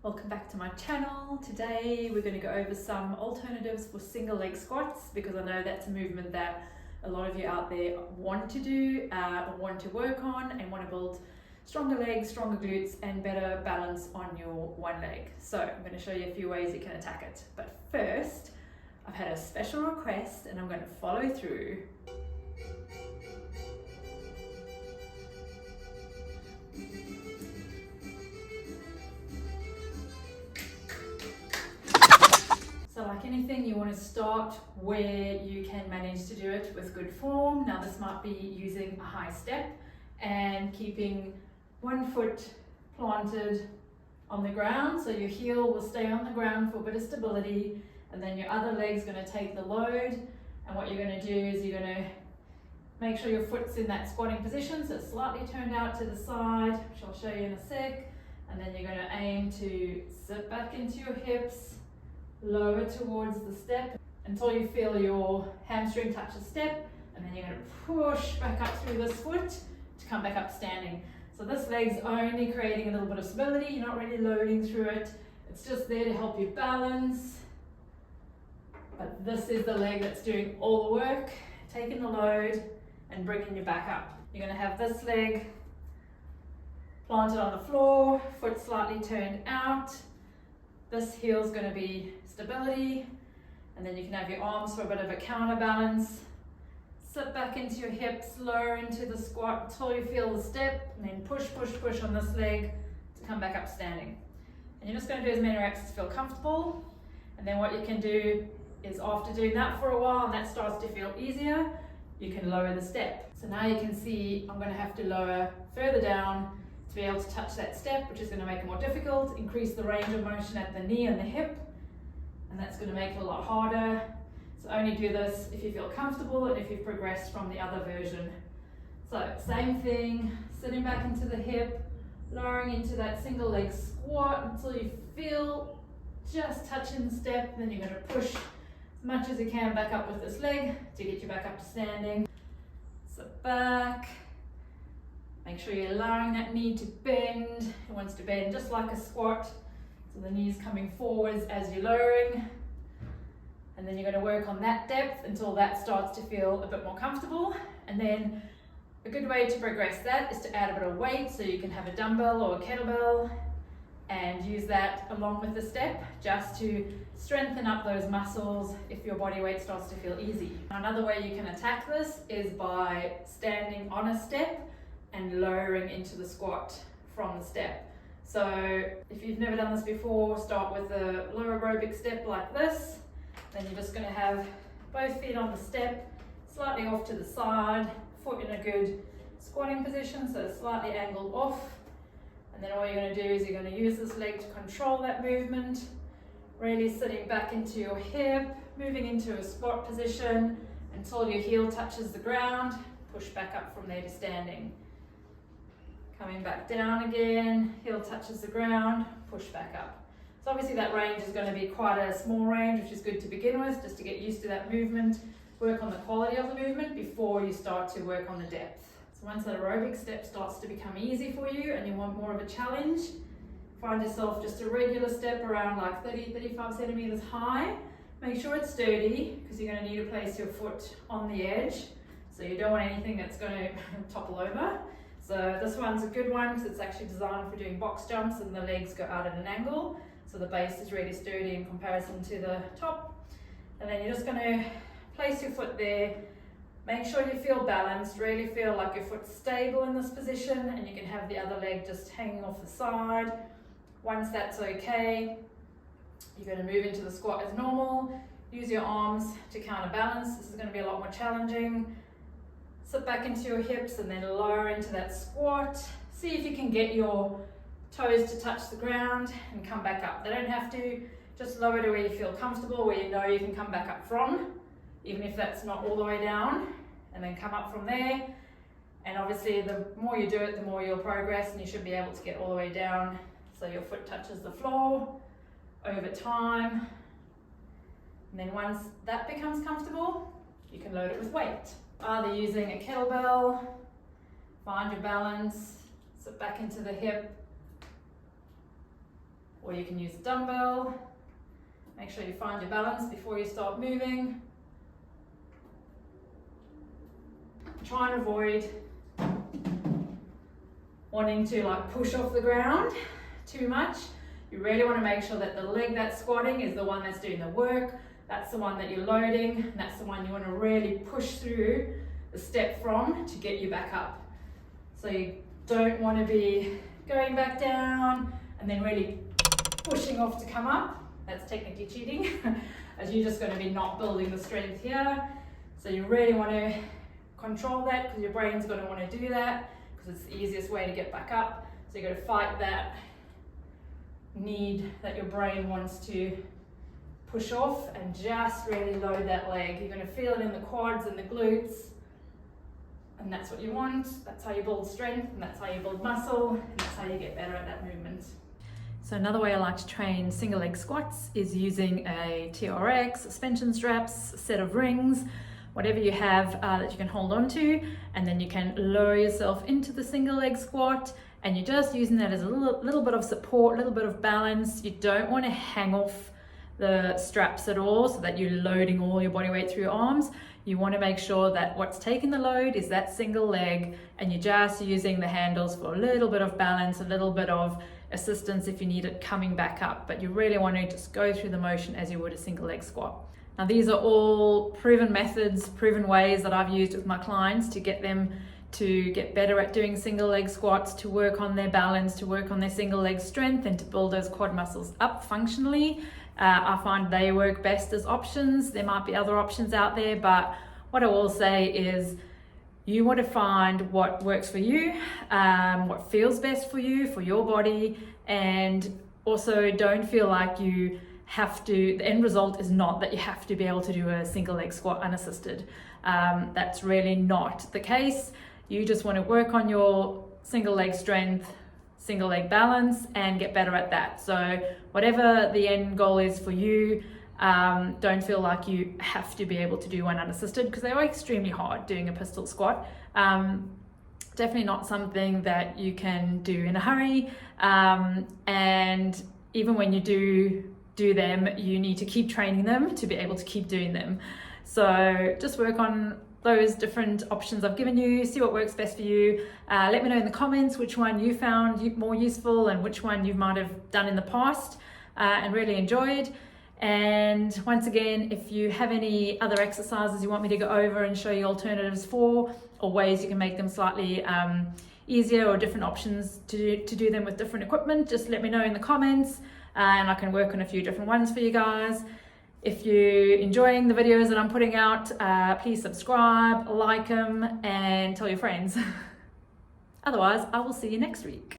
Welcome back to my channel. Today we're going to go over some alternatives for single leg squats because I know that's a movement that a lot of you out there want to do or want to work on and want to build stronger legs, stronger glutes and better balance on your one leg. So I'm going to show you a few ways you can attack it. But first, I've had a special request and I'm going to follow through. So like anything, you want to start where you can manage to do it with good form. Now this might be using a high step and keeping one foot planted on the ground, so your heel will stay on the ground for a bit of stability, and then your other leg's going to take the load. And what you're going to do is you're going to make sure your foot's in that squatting position, so it's slightly turned out to the side, which I'll show you in a sec. And then you're going to aim to sit back into your hips, lower towards the step until you feel your hamstring touch the step, and then you're going to push back up through this foot to come back up standing. So this leg's only creating a little bit of stability, you're not really loading through it, it's just there to help you balance. But this is the leg that's doing all the work, taking the load and bringing you back up. You're going to have this leg planted on the floor, foot slightly turned out. This heel's going to be stability, and then you can have your arms for a bit of a counterbalance. Sit back into your hips, lower into the squat until you feel the step, and then push on this leg to come back up standing. And you're just going to do as many reps as feel comfortable. And then what you can do is, after doing that for a while and that starts to feel easier, you can lower the step. So now you can see I'm going to have to lower further down to be able to touch that step, which is going to make it more difficult, increase the range of motion at the knee and the hip, and that's going to make it a lot harder. So only do this if you feel comfortable and if you've progressed from the other version. So same thing, sitting back into the hip, lowering into that single leg squat until you feel just touching the step, then you're going to push as much as you can back up with this leg to get you back up to standing. Sit back. Make sure you're allowing that knee to bend. It wants to bend just like a squat. So the knee's coming forwards as you're lowering. And then you're going to work on that depth until that starts to feel a bit more comfortable. And then a good way to progress that is to add a bit of weight. So you can have a dumbbell or a kettlebell and use that along with the step just to strengthen up those muscles if your body weight starts to feel easy. Another way you can attack this is by standing on a step and lowering into the squat from the step. So if you've never done this before, start with a low aerobic step like this. Then you're just going to have both feet on the step, slightly off to the side, foot in a good squatting position, so slightly angled off. And then all you're going to do is you're going to use this leg to control that movement, really sitting back into your hip, moving into a squat position until your heel touches the ground, push back up from there to standing. Coming back down again, heel touches the ground, push back up. So obviously that range is going to be quite a small range, which is good to begin with, just to get used to that movement, work on the quality of the movement before you start to work on the depth. So once that aerobic step starts to become easy for you and you want more of a challenge, find yourself just a regular step around like 30-35 centimeters high. Make sure it's sturdy because you're going to need to place your foot on the edge. So you don't want anything that's going to topple over. So this one's a good one because it's actually designed for doing box jumps and the legs go out at an angle. So the base is really sturdy in comparison to the top. And then you're just going to place your foot there. Make sure you feel balanced, really feel like your foot's stable in this position, and you can have the other leg just hanging off the side. Once that's okay, you're going to move into the squat as normal. Use your arms to counterbalance. This is going to be a lot more challenging. Sit back into your hips and then lower into that squat. See if you can get your toes to touch the ground and come back up. They don't have to, just lower to where you feel comfortable, where you know you can come back up from, even if that's not all the way down, and then come up from there. And obviously the more you do it, the more you'll progress and you should be able to get all the way down so your foot touches the floor over time. And then once that becomes comfortable, you can load it with weight. Either using a kettlebell, find your balance, sit back into the hip, or you can use a dumbbell. Make sure you find your balance before you start moving. Try and avoid wanting to like push off the ground too much. You really want to make sure that the leg that's squatting is the one that's doing the work. That's the one that you're loading, and that's the one you want to really push through the step from to get you back up. So you don't want to be going back down and then really pushing off to come up. That's technically cheating, as you're just going to be not building the strength here. So you really want to control that, because your brain's going to want to do that, because it's the easiest way to get back up. So you've got to fight that need that your brain wants to push off, and just really load that leg. You're going to feel it in the quads and the glutes, and that's what you want. That's how you build strength, and that's how you build muscle, and that's how you get better at that movement. So another way I like to train single leg squats is using a TRX, suspension straps, a set of rings, whatever you have that you can hold on to, and then you can lower yourself into the single leg squat, and you're just using that as a little bit of support, a little bit of balance. You don't want to hang off the straps at all so that you're loading all your body weight through your arms. You want to make sure that what's taking the load is that single leg, and you're just using the handles for a little bit of balance, a little bit of assistance if you need it coming back up, but you really want to just go through the motion as you would a single leg squat. Now these are all proven methods, proven ways that I've used with my clients to get them to get better at doing single leg squats, to work on their balance, to work on their single leg strength, and to build those quad muscles up functionally. I find they work best as options. There might be other options out there, but what I will say is you want to find what works for you, what feels best for you, for your body, and also don't feel like you have to, the end result is not that you have to be able to do a single leg squat unassisted. That's really not the case. You just want to work on your single leg strength, single leg balance, and get better at that. So whatever the end goal is for you, don't feel like you have to be able to do one unassisted, because they are extremely hard doing a pistol squat. Definitely not something that you can do in a hurry, and even when you do them, you need to keep training them to be able to keep doing them. So just work on those different options I've given you, see what works best for you. Let me know in the comments which one you found more useful and which one you might have done in the past and really enjoyed. And once again, if you have any other exercises you want me to go over and show you alternatives for, or ways you can make them slightly easier, or different options to do them with different equipment, just let me know in the comments, and I can work on a few different ones for you guys. If you're enjoying the videos that I'm putting out, please subscribe, like them, and tell your friends. Otherwise, I will see you next week.